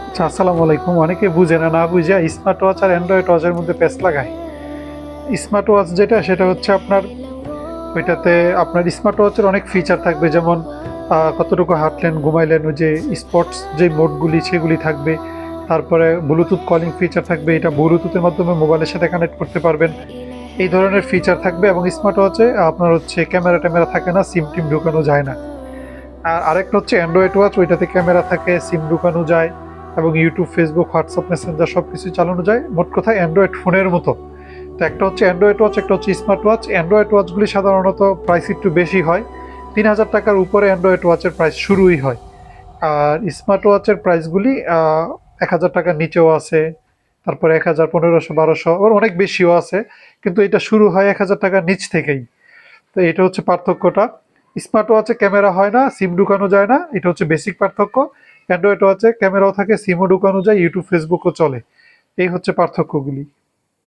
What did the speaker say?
আচ্ছা, আসসালামু আলাইকুম। অনেকে বুঝে না বুঝে স্মার্ট ওয়াচ আর অ্যান্ড্রয়েড ওয়াচের মধ্যে প্যাচ লাগায়। স্মার্ট ওয়াচ যেটা সেটা হচ্ছে আপনার ওইটাতে আপনার স্মার্ট ওয়াচের অনেক ফিচার থাকবে, যেমন কতটুকু হাঁটলেন, ঘুমাইলেন, ওই যে স্পটস যে মোডগুলি সেগুলি থাকবে। তারপরে ব্লুটুথ কলিং ফিচার থাকবে, এটা ব্লুটুথের মাধ্যমে মোবাইলের সাথে কানেক্ট করতে পারবেন। এই ধরনের ফিচার থাকবে। এবং স্মার্ট ওয়াচে আপনার হচ্ছে ক্যামেরা ট্যামেরা থাকে না, সিম টিম ঢুকানো যায় না। আর আরেকটা হচ্ছে অ্যান্ড্রয়েড ওয়াচ, ওইটাতে ক্যামেরা থাকে, সিম ঢুকানো যায় এবং ইউটিউব, ফেসবুক, হোয়াটসঅ্যাপ, মেসেঞ্জার সব কিছু চালানো যায়। মোট কথা অ্যান্ড্রয়েড ফোনের মতো। তো একটা হচ্ছে অ্যান্ড্রয়েড ওয়াচ, একটা হচ্ছে স্মার্ট ওয়াচ। অ্যান্ড্রয়েড ওয়াচগুলি সাধারণত প্রাইস একটু বেশি হয়, ৩,০০০ টাকার উপরে অ্যান্ড্রয়েড ওয়াচের প্রাইস শুরুই হয়। আর স্মার্ট ওয়াচের প্রাইসগুলি ১,০০০ টাকার নিচেও আছে, তারপরে ১,০০০, ১৫০০, ১২০০, আবার অনেক বেশিও আছে। কিন্তু এটা শুরু হয় ১,০০০ টাকার নিচ থেকেই। তো এটা হচ্ছে পার্থক্যটা। স্মার্ট ওয়াচে ক্যামেরা হয় না, সিম ঢুকানো যায় না, এটা হচ্ছে বেসিক পার্থক্য। অ্যান্ড্রয়েড ওয়াচে ক্যামেরাও থাকে, সিমও ঢুকানো যায়, ইউটিউব, ফেসবুকও চলে। এই হচ্ছে পার্থক্যগুলি।